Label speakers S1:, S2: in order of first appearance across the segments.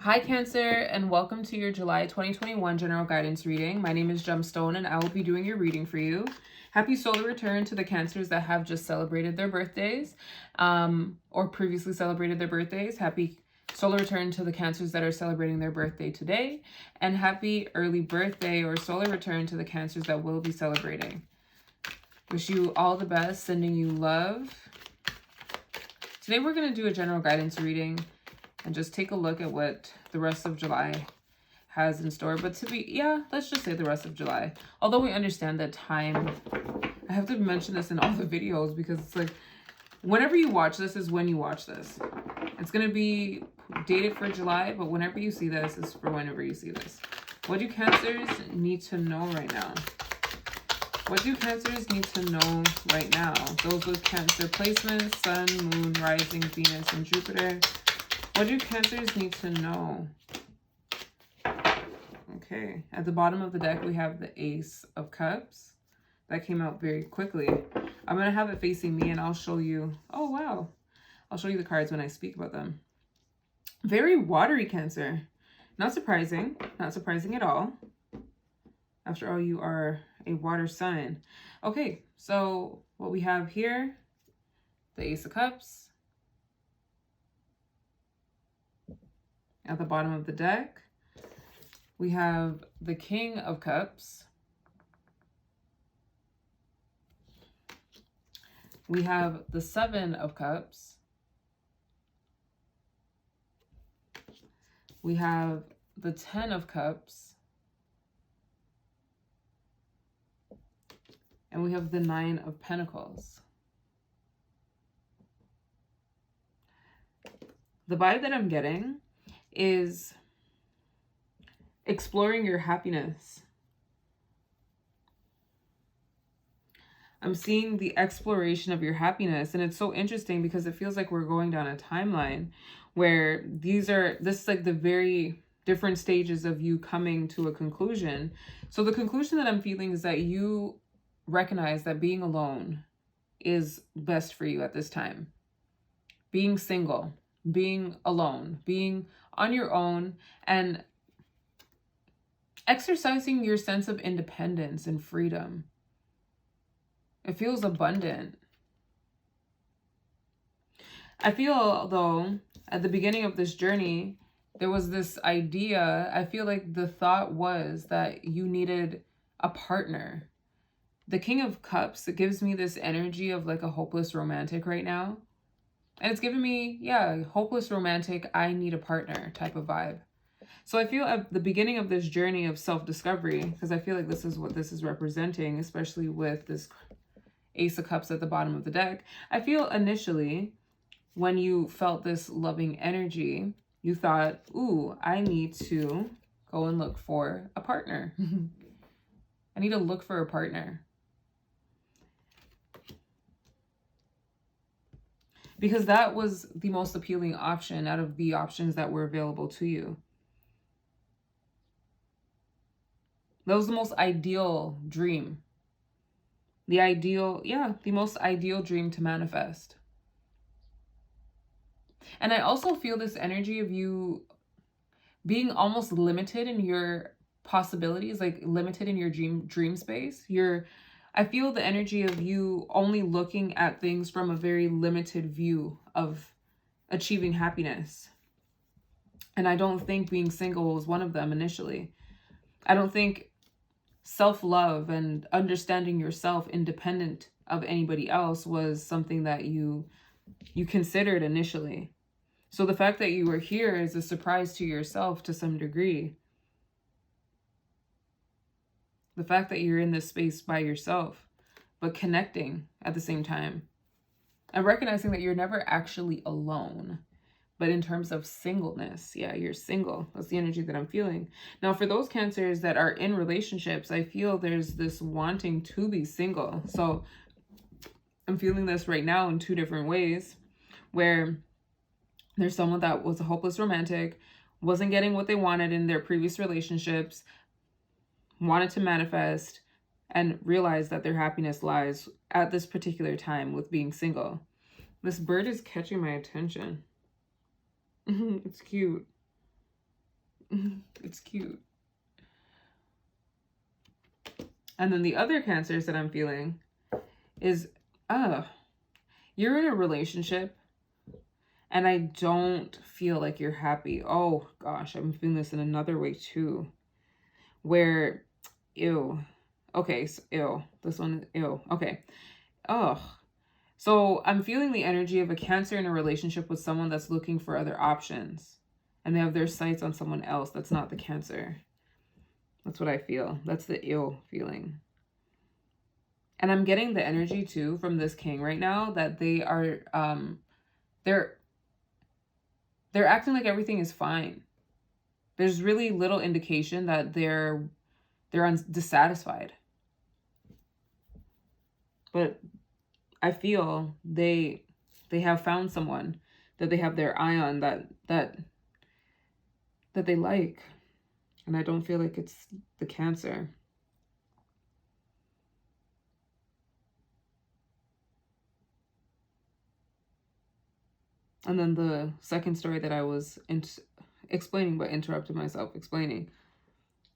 S1: Hi Cancer, and welcome to your July 2021 general guidance reading. My name is Gemstone and I will be doing your reading for you. Happy solar return to the Cancers that have just celebrated their birthdays or previously celebrated their birthdays. Happy solar return to the Cancers that are celebrating their birthday today, and happy early birthday or solar return to the Cancers that will be celebrating. Wish you all the best, sending you love. Today we're going to do a general guidance reading and just take a look at what the rest of July has in store. But let's just say the rest of July. Although we understand that time, I have to mention this in all the videos because it's like, whenever you watch this is when you watch this. It's going to be dated for July, but whenever you see this is for whenever you see this. What do Cancers need to know right now? What do Cancers need to know right now? Those with Cancer placements, Sun, Moon, Rising, Venus, and Jupiter. What do Cancers need to know? Okay, at the bottom of the deck, we have the Ace of Cups. That came out very quickly. I'm going to have it facing me and I'll show you. Oh, wow. I'll show you the cards when I speak about them. Very watery, Cancer. Not surprising. Not surprising at all. After all, you are a water sign. Okay, so what we have here, the Ace of Cups. At the bottom of the deck, we have the King of Cups. We have the Seven of Cups. We have the Ten of Cups. And we have the Nine of Pentacles. The vibe that I'm getting is exploring your happiness. I'm seeing the exploration of your happiness, and it's so interesting because it feels like we're going down a timeline where this is like the very different stages of you coming to a conclusion. So the conclusion that I'm feeling is that you recognize that being alone is best for you at this time. Being single, being alone, being on your own, and exercising your sense of independence and freedom. It feels abundant. I feel, though, at the beginning of this journey, there was this idea, I feel like the thought was that you needed a partner. The King of Cups, it gives me this energy of like a hopeless romantic right now. And it's giving me, hopeless romantic, I need a partner type of vibe. So I feel at the beginning of this journey of self-discovery, because I feel like this is what this is representing, especially with this Ace of Cups at the bottom of the deck. I feel initially when you felt this loving energy, you thought, ooh, I need to go and look for a partner. I need to look for a partner. Because that was the most appealing option out of the options that were available to you. That was the most ideal dream. The most ideal dream to manifest. And I also feel this energy of you being almost limited in your possibilities, like limited in your dream space. I feel the energy of you only looking at things from a very limited view of achieving happiness. And I don't think being single was one of them initially. I don't think self-love and understanding yourself independent of anybody else was something that you considered initially. So the fact that you were here is a surprise to yourself to some degree. The fact that you're in this space by yourself, but connecting at the same time. And recognizing that you're never actually alone. But in terms of singleness, you're single. That's the energy that I'm feeling. Now, for those Cancers that are in relationships, I feel there's this wanting to be single. So I'm feeling this right now in two different ways, where there's someone that was a hopeless romantic, wasn't getting what they wanted in their previous relationships, wanted to manifest, and realized that their happiness lies at this particular time with being single. This bird is catching my attention. It's cute. It's cute. And then the other Cancers that I'm feeling is, you're in a relationship and I don't feel like you're happy. Oh gosh, I'm feeling this in another way too. Where, ew. Okay, so, ew. This one, ew. Okay. Oh. So I'm feeling the energy of a Cancer in a relationship with someone that's looking for other options. And they have their sights on someone else that's not the Cancer. That's what I feel. That's the ew feeling. And I'm getting the energy too from this King right now that they are they're acting like everything is fine. There's really little indication that they're dissatisfied. But I feel they have found someone that they have their eye on that they like. And I don't feel like it's the Cancer. And then the second story that I was explaining, but interrupted myself explaining,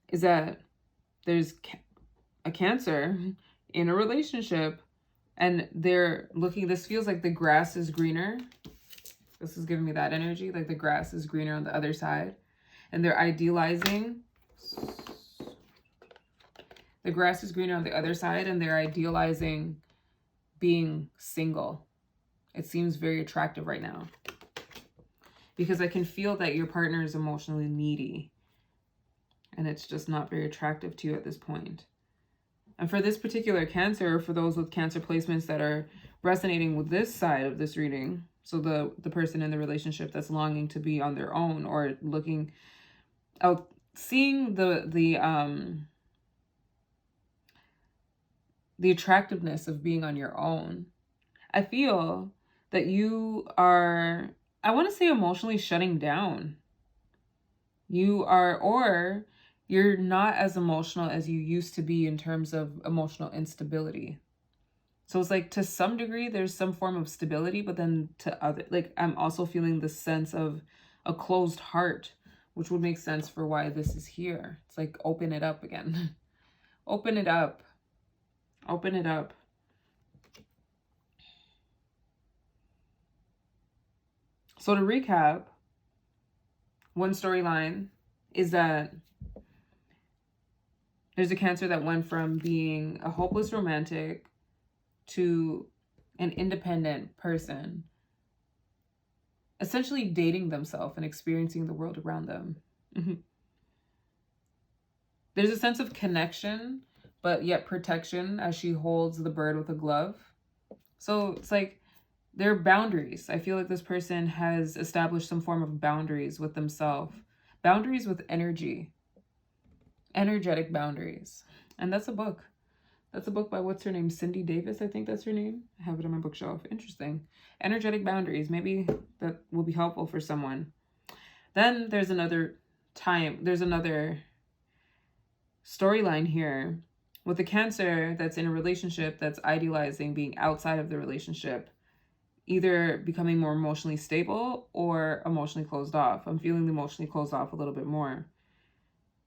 S1: is that there's a Cancer in a relationship and they're looking, this feels like the grass is greener. This is giving me that energy, like the grass is greener on the other side. And they're idealizing, the grass is greener on the other side, and they're idealizing being single. It seems very attractive right now. Because I can feel that your partner is emotionally needy. And it's just not very attractive to you at this point. And for this particular Cancer, or for those with Cancer placements that are resonating with this side of this reading, so the person in the relationship that's longing to be on their own, or looking out, seeing the attractiveness of being on your own, I feel that you are, I want to say, emotionally shutting down. You are, or you're not as emotional as you used to be in terms of emotional instability. So it's like, to some degree, there's some form of stability, but then to other, like, I'm also feeling the sense of a closed heart, which would make sense for why this is here. It's like, open it up again. Open it up. Open it up. So to recap, one storyline is that there's a Cancer that went from being a hopeless romantic to an independent person, essentially dating themselves and experiencing the world around them. There's a sense of connection, but yet protection as she holds the bird with a glove. So it's like, there are boundaries. I feel like this person has established some form of boundaries with themselves, boundaries with energy, energetic boundaries. And that's a book. That's a book by, what's her name? Cindy Davis, I think that's her name. I have it on my bookshelf. Interesting. Energetic boundaries. Maybe that will be helpful for someone. Then there's another storyline here with a Cancer that's in a relationship that's idealizing being outside of the relationship, either becoming more emotionally stable or emotionally closed off. I'm feeling the emotionally closed off a little bit more.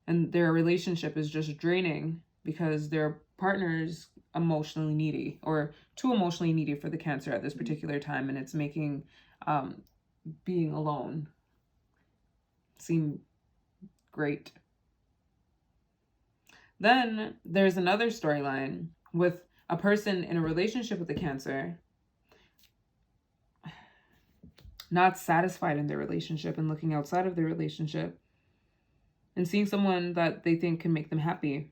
S1: And their relationship is just draining because their partner's emotionally needy, or too emotionally needy for the Cancer at this particular time. And it's making being alone seem great. Then there's another storyline with a person in a relationship with a Cancer not satisfied in their relationship and looking outside of their relationship and seeing someone that they think can make them happy.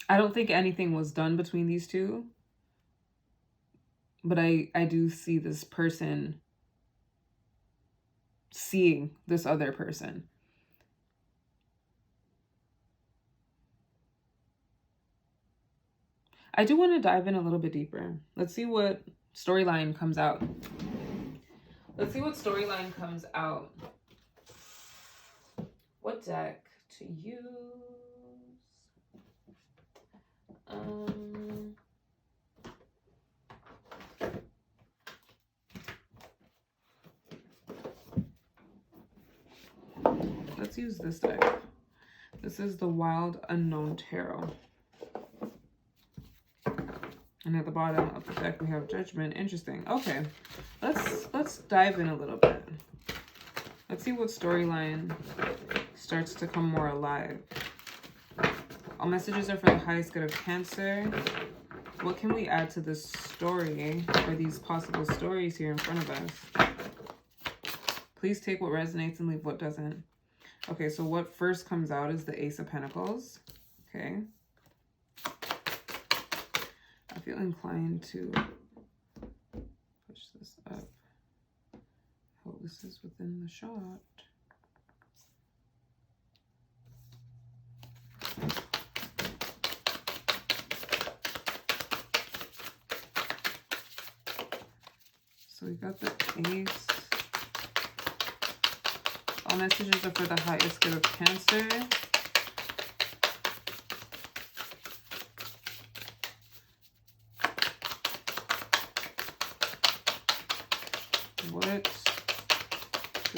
S1: I don't think anything was done between these two, but I do see this person seeing this other person. I do want to dive in a little bit deeper. Let's see what storyline comes out. Let's see what storyline comes out. What deck to use? let's use this deck. This is the Wild Unknown Tarot. And at the bottom of the deck, we have Judgment. Interesting. Okay, let's dive in a little bit. Let's see what storyline starts to come more alive. All messages are for the highest good of Cancer. What can we add to this story, or these possible stories here in front of us? Please take what resonates and leave what doesn't. Okay, so what first comes out is the Ace of Pentacles. Okay. I feel inclined to push this up. Oh, this is within the shot. So we got the Ace. All messages are for the highest good of Cancer. What do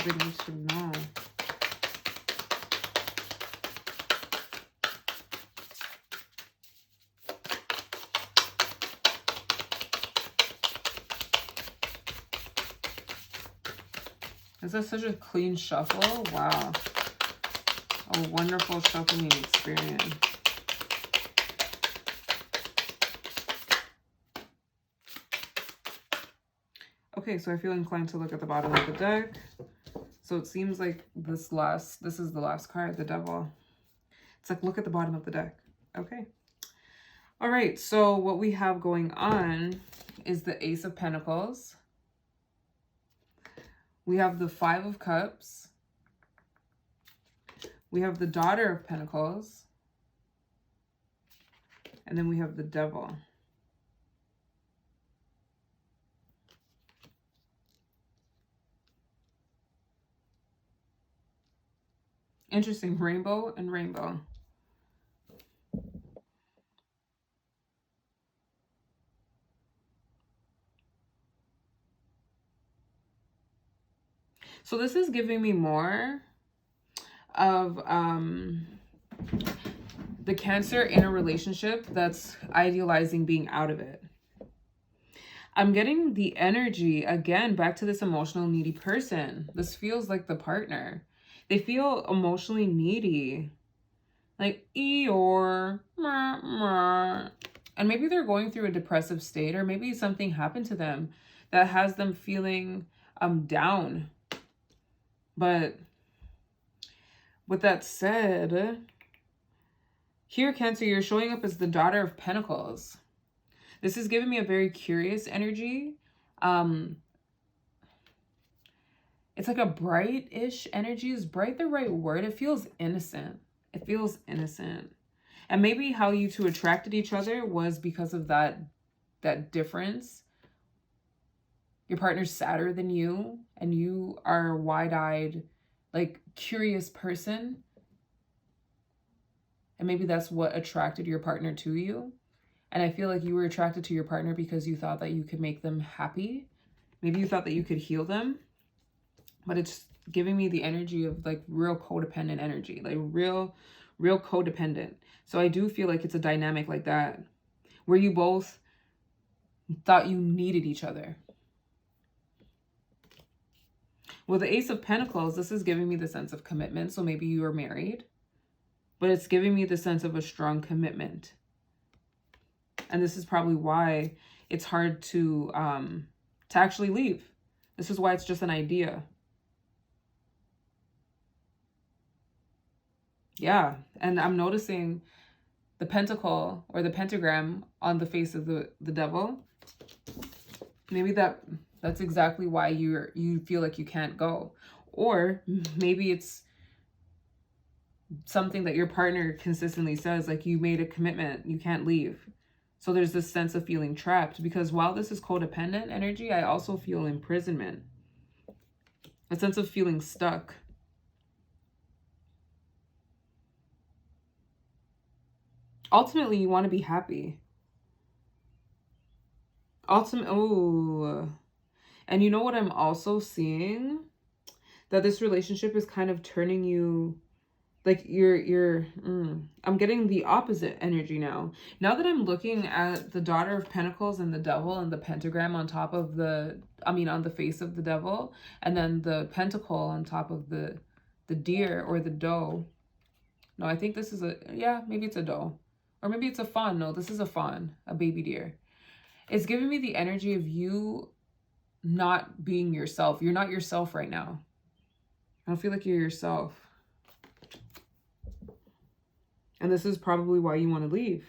S1: they need to know? Is that such a clean shuffle? Wow. A wonderful shuffling experience. Okay, so I feel inclined to look at the bottom of the deck. So it seems like this is the last card, the Devil. It's like, look at the bottom of the deck. Okay. All right, so what we have going on is the Ace of Pentacles. We have the Five of Cups. We have the Daughter of Pentacles. And then we have the Devil. Interesting, rainbow and rainbow. So this is giving me more of the Cancer in a relationship that's idealizing being out of it. I'm getting the energy, again, back to this emotional needy person. This feels like the partner. They feel emotionally needy. Like, Eeyore. Meh, meh. And maybe they're going through a depressive state, or maybe something happened to them that has them feeling down. But with that said, here, Cancer, you're showing up as the Daughter of Pentacles. This is giving me a very curious energy. It's like a bright-ish energy. Is bright the right word? It feels innocent. It feels innocent. And maybe how you two attracted each other was because of that difference. Your partner's sadder than you, and you are a wide-eyed, like, curious person. And maybe that's what attracted your partner to you. And I feel like you were attracted to your partner because you thought that you could make them happy. Maybe you thought that you could heal them. But it's giving me the energy of, like, real codependent energy. Like, real codependent. So I do feel like it's a dynamic like that, where you both thought you needed each other. With the Ace of Pentacles, this is giving me the sense of commitment. So maybe you are married, but it's giving me the sense of a strong commitment. And this is probably why it's hard to actually leave. This is why it's just an idea. Yeah, and I'm noticing the pentacle or the pentagram on the face of the Devil. Maybe that's exactly why you feel like you can't go. Or maybe it's something that your partner consistently says, like, you made a commitment, you can't leave. So there's this sense of feeling trapped, because while this is codependent energy, I also feel imprisonment. A sense of feeling stuck. Ultimately, you want to be happy. Oh. And you know what I'm also seeing? That this relationship is kind of turning you Like I'm getting the opposite energy now. Now that I'm looking at the Daughter of Pentacles and the Devil and the pentagram on top of on the face of the devil, and then the pentacle on top of the deer or the doe. No, I think this is maybe it's a doe. Or maybe it's a fawn. No, this is a fawn, a baby deer. It's giving me the energy of you not being yourself. You're not yourself right now. I don't feel like you're yourself. And this is probably why you want to leave.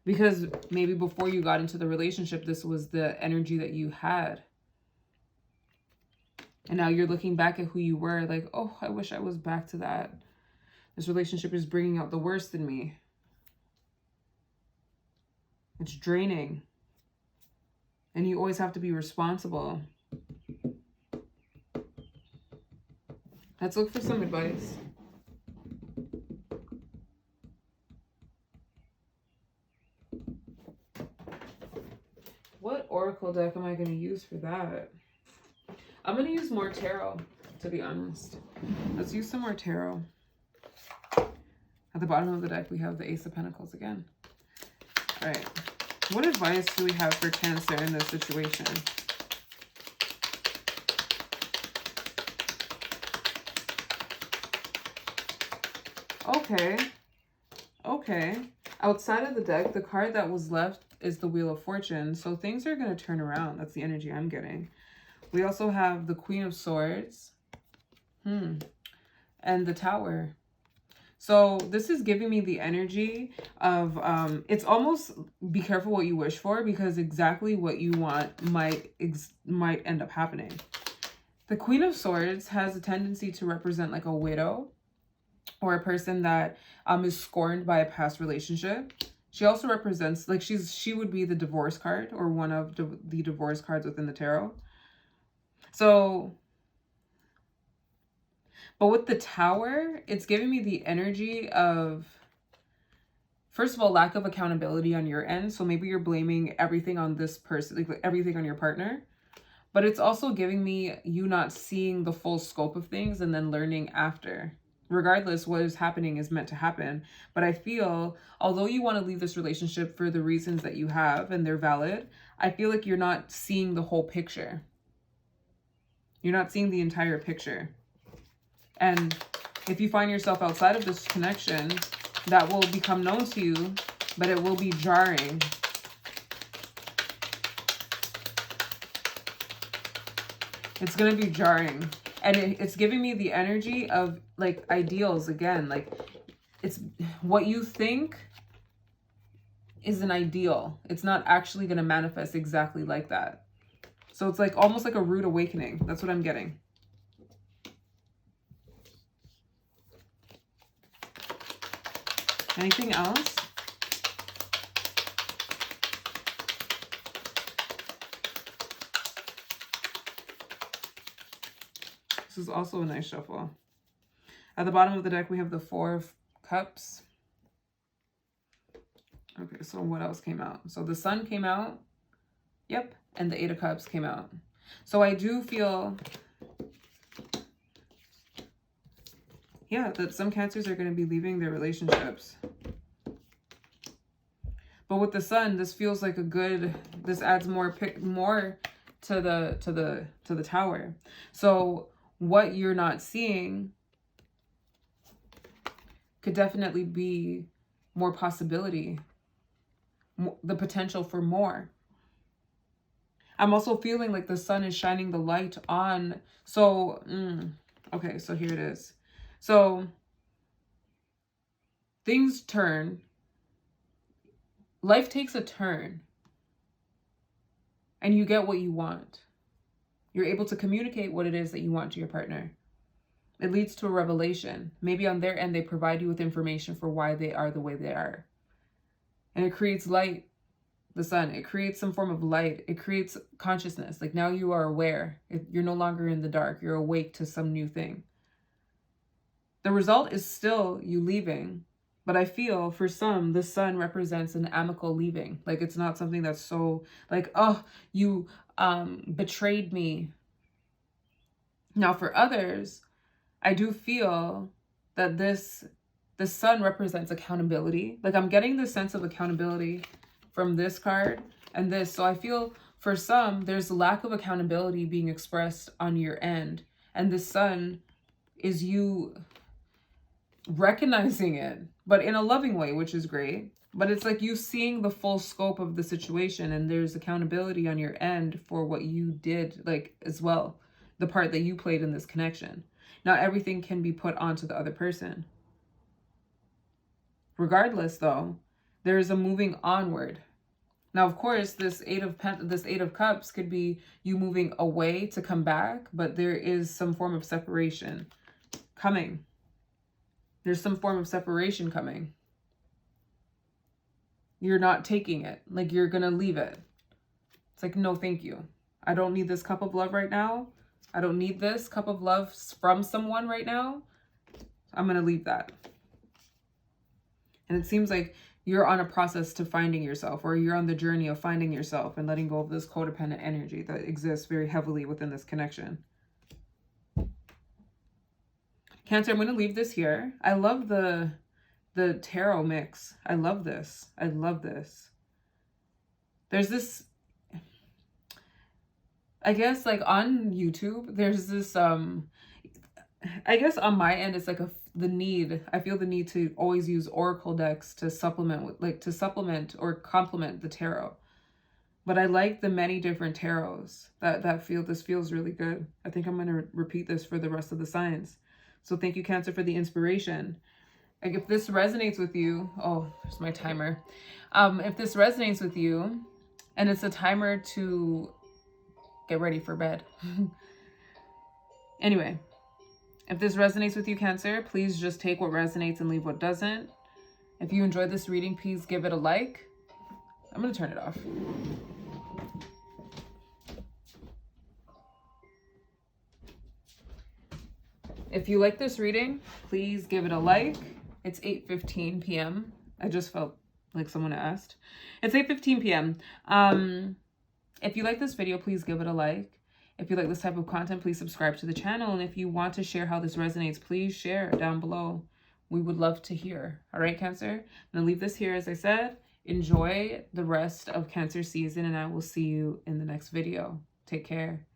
S1: Because maybe before you got into the relationship, this was the energy that you had. And now you're looking back at who you were like, oh, I wish I was back to that. This relationship is bringing out the worst in me. It's draining. And you always have to be responsible. Let's look for some advice. What oracle deck am I going to use for that? I'm going to use more tarot, to be honest. Let's use some more tarot. At the bottom of the deck, we have the Ace of Pentacles again. All right. What advice do we have for Cancer in this situation? Okay. Okay. Outside of the deck, the card that was left is the Wheel of Fortune. So things are going to turn around. That's the energy I'm getting. We also have the Queen of Swords. And the Tower. So this is giving me the energy of, it's almost be careful what you wish for, because exactly what you want might end up happening. The Queen of Swords has a tendency to represent like a widow or a person that is scorned by a past relationship. She also represents, like, she would be the divorce card, or one of the divorce cards within the tarot. So, but with the Tower, it's giving me the energy of, first of all, lack of accountability on your end. So maybe you're blaming everything on this person, like everything on your partner. But it's also giving me you not seeing the full scope of things and then learning after. Regardless, what is happening is meant to happen. But I feel, although you want to leave this relationship for the reasons that you have, and they're valid, I feel like you're not seeing the whole picture. You're not seeing the entire picture. And if you find yourself outside of this connection, that will become known to you, but it will be jarring. It's going to be jarring. And it's giving me the energy of, like, ideals again. Like, it's what you think is an ideal. It's not actually going to manifest exactly like that. So it's like almost like a rude awakening. That's what I'm getting. Anything else? This is also a nice shuffle. At the bottom of the deck, we have the Four of Cups. Okay, so what else came out? So the Sun came out. Yep. And the Eight of Cups came out. So I do feel, yeah, that some Cancers are going to be leaving their relationships. But with the Sun, this feels like a good, this adds more to the Tower. So what you're not seeing could definitely be more possibility, the potential for more. I'm also feeling like the Sun is shining the light on. So, okay, so here it is. So things turn. Life takes a turn. And you get what you want. You're able to communicate what it is that you want to your partner. It leads to a revelation. Maybe on their end, they provide you with information for why they are the way they are. And it creates light. The Sun, it creates some form of light. It creates consciousness. Like, now you are aware. You're no longer in the dark. You're awake to some new thing. The result is still you leaving. But I feel for some, the Sun represents an amicable leaving. Like, it's not something that's so like, oh, you betrayed me. Now for others, I do feel that the sun represents accountability. Like I'm getting the sense of accountability from this card and this. So I feel for some, there's lack of accountability being expressed on your end. And the sun is you recognizing it, but in a loving way, which is great. But it's like you seeing the full scope of the situation, and there's accountability on your end for what you did, like as well, the part that you played in this connection. Not everything can be put onto the other person. Regardless, though, there is a moving onward. Now, of course, this Eight of Cups could be you moving away to come back, but there is some form of separation coming. There's some form of separation coming. You're not taking it. Like, you're going to leave it. It's like, no, thank you. I don't need this cup of love right now. I don't need this cup of love from someone right now. I'm going to leave that. And it seems like you're on a process to finding yourself, or you're on the journey of finding yourself and letting go of this codependent energy that exists very heavily within this connection. Cancer, I'm going to leave this here. I love the tarot mix. I love this. I love this. There's this, I guess, like on YouTube, there's this, I guess on my end, it's like I feel the need to always use oracle decks to supplement or complement the tarot. But I like the many different tarots this feels really good. I think I'm going to repeat this for the rest of the signs. So thank you, Cancer, for the inspiration. Like if this resonates with you, oh, there's my timer. If this resonates with you, and it's a timer to get ready for bed. Anyway, if this resonates with you, Cancer, please just take what resonates and leave what doesn't. If you enjoyed this reading, please give it a like. I'm going to turn it off. If you like this reading, please give it a like. It's 8:15 p.m. I just felt like someone asked. It's 8:15 p.m. If you like this video, please give it a like. If you like this type of content, please subscribe to the channel. And if you want to share how this resonates, please share down below. We would love to hear. All right, Cancer? I'm going to leave this here, as I said. Enjoy the rest of Cancer season, and I will see you in the next video. Take care.